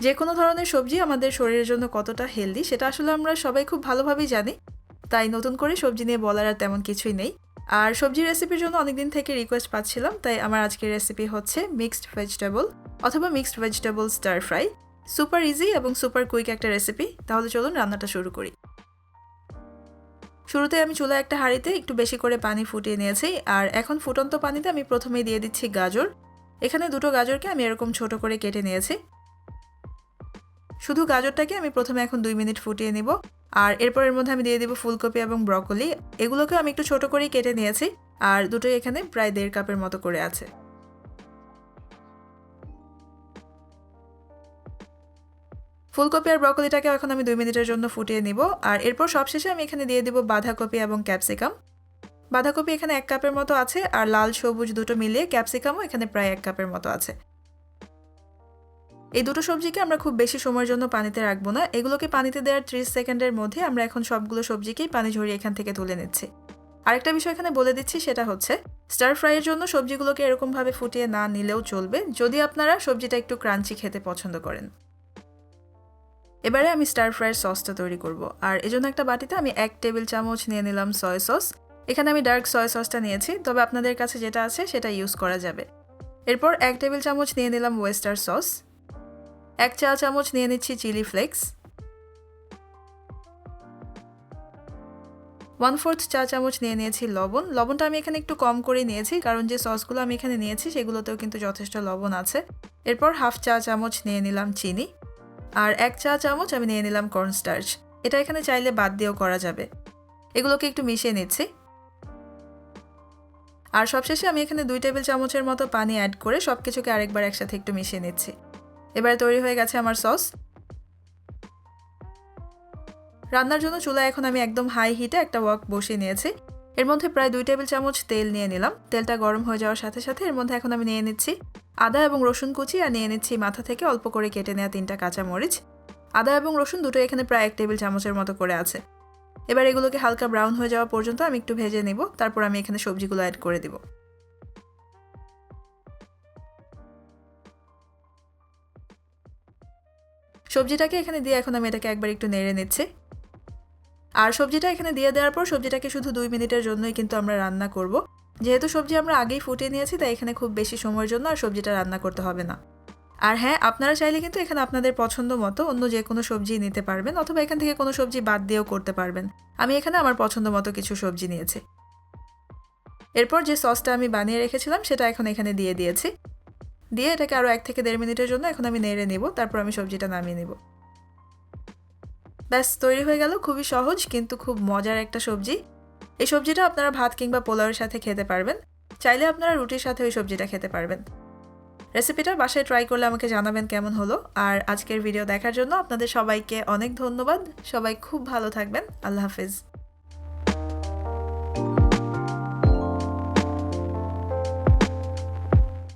যে কোনো ধরনের সবজি আমাদের শরীরের জন্য কতটা হেলদি সেটা আসলে আমরা সবাই খুব ভালোভাবেই জানি, তাই নতুন করে সবজি নিয়ে বলার আর তেমন কিছুই নেই। আর সবজির রেসিপির জন্য অনেকদিন থেকে রিকোয়েস্ট পাচ্ছিলাম, তাই আমার আজকের রেসিপি হচ্ছে মিক্সড ভেজিটেবল অথবা mixed vegetable star fry. Super easy এবং সুপার কুইক একটা রেসিপি। তাহলে চলুন রান্নাটা শুরু করি। শুরুতে আমি চুলায় একটা হাঁড়িতে একটু বেশি করে পানি ফুটিয়ে নিয়েছি, আর এখন ফুটন্ত পানিতে আমি প্রথমেই দিয়ে দিচ্ছি গাজর। এখানে দুটো গাজরকে আমি এরকম ছোট করে কেটে নিয়েছি। শুধু গাজরটাকে আমি প্রথমে এখন 2 মিনিট ফুটিয়ে নিব, আর এরপর এর মধ্যে আমি দিয়ে দিব ফুলকপি এবং ব্রকলি। এগুলোকে আমি একটু ছোট করেই কেটে নিয়েছি, আর দুটোই এখানে প্রায় 1.5 কাপের মতো করে আছে। ফুলকপি আর ব্রকলিটাকে এখন আমি 2 মিনিটের জন্য ফুটিয়ে নিব, আর এরপর সবশেষে আমি এখানে দিয়ে দিব বাঁধাকপি এবং ক্যাপসিকাম। বাঁধাকপি এখানে 1 কাপের মতো আছে, আর লাল সবুজ দুটো মিলিয়ে ক্যাপসিকামও এখানে প্রায় 1 কাপের মতো আছে। এই দুটো সবজিকে আমরা খুব বেশি সময়ের জন্য পানিতে রাখবো না, এগুলোকে পানিতে দেওয়ার 30 সেকেন্ডের মধ্যে আমরা এখন সবগুলো সবজিকেই পানি ঝরিয়ে এখান থেকে তুলে নিচ্ছি। আরেকটা বিষয় এখানে বলে দিচ্ছি, সেটা হচ্ছে স্টার ফ্রাইয়ের জন্য সবজিগুলোকে এরকমভাবে ফুটিয়ে না নিলেও চলবে, যদি আপনারা সবজিটা একটু ক্রাঞ্চি খেতে পছন্দ করেন। এবারে আমি স্টার ফ্রাইয়ের সসটা তৈরি করব, আর এজন্য একটা বাটিতে আমি 1 টেবিল চামচ নিয়ে নিলাম সয়া সস। এখানে আমি ডার্ক সয়া সসটা নিয়েছি, তবে আপনাদের কাছে যেটা আছে সেটা ইউজ করা যাবে। এরপর 1 টেবিল চামচ নিয়ে নিলাম ওয়েস্টার সস, 1 চা চামচ নিয়ে নিচ্ছি চিলি ফ্লেক্স, 1/4 চা চামচ নিয়ে নিয়েছি লবণ। লবণটা আমি এখানে একটু কম করে নিয়েছি, কারণ যে সসগুলো আমি এখানে নিয়েছি সেগুলোতেও কিন্তু যথেষ্ট লবণ আছে। এরপর 1/2 চা চামচ নিয়ে নিলাম চিনি, আর 1 চা চামচ আমি নিয়ে নিলাম কর্নস্টার্চ। এটা এখানে চাইলে বাদ দিয়েও করা যাবে। এগুলোকে একটু মিশিয়ে নিচ্ছি, আর সবশেষে আমি এখানে 2 টেবিল চামচের মতো পানি অ্যাড করে সবকিছুকে আরেকবার একসাথে একটু মিশিয়ে নিচ্ছি। এবার তৈরি হয়ে গেছে আমার সস। রান্নার জন্য চুলায় এখন আমি একদম হাই হিটে একটা ওয়াক বসিয়ে নিয়েছি। এর মধ্যে প্রায় 2 টেবিল চামচ তেল নিয়ে নিলাম। তেলটা গরম হয়ে যাওয়ার সাথে সাথে এর মধ্যে এখন আমি নিয়ে নিচ্ছি আদা এবং রসুন কুচি, আর নিয়ে নিচ্ছি মাথা থেকে অল্প করে কেটে নেওয়া 3টা কাঁচা মরিচ। আদা এবং রসুন দুটোই এখানে প্রায় 1 টেবিল চামচের মতো করে আছে। এবার এগুলোকে হালকা ব্রাউন হয়ে যাওয়া পর্যন্ত আমি একটু ভেজে নিব, তারপর আমি এখানে সবজিগুলো অ্যাড করে দিব। সবজিটাকে এখানে দিয়ে এখন আমি এটাকে একবার একটু নেড়ে নিচ্ছি। আর সবজিটা এখানে দিয়ে দেওয়ার পর সবজিটাকে শুধু 2 মিনিটের জন্যই কিন্তু আমরা রান্না করব। যেহেতু সবজি আমরা আগেই ফুটিয়ে নিয়েছি, তাই এখানে খুব বেশি সময়ের জন্য আর সবজিটা রান্না করতে হবে না। আর হ্যাঁ, আপনারা চাইলে কিন্তু এখানে আপনাদের পছন্দ মতো অন্য যে কোনো সবজি নিতে পারবেন, অথবা এখান থেকে কোনো সবজি বাদ দিয়েও করতে পারবেন। আমি এখানে আমার পছন্দ মতো কিছু সবজি নিয়েছি। এরপর যে সসটা আমি বানিয়ে রেখেছিলাম সেটা এখন এখানে দিয়ে দিয়েছি। দিয়ে এটাকে আরও 1 থেকে 1.5 মিনিটের জন্য এখন আমি নেড়ে নিব, তারপর আমি সবজিটা নামিয়ে নিব। ব্যাস, তৈরি হয়ে গেল খুবই সহজ কিন্তু খুব মজার একটা সবজি। এই সবজিটা আপনারা ভাত কিংবা পোলাওয়ের সাথে খেতে পারবেন, চাইলে আপনারা রুটির সাথে ওই সবজিটা খেতে পারবেন। রেসিপিটা বাসায় ট্রাই করলে আমাকে জানাবেন কেমন হলো। আর আজকের ভিডিও দেখার জন্য আপনাদের সবাইকে অনেক ধন্যবাদ। সবাই খুব ভালো থাকবেন। আল্লাহ হাফেজ।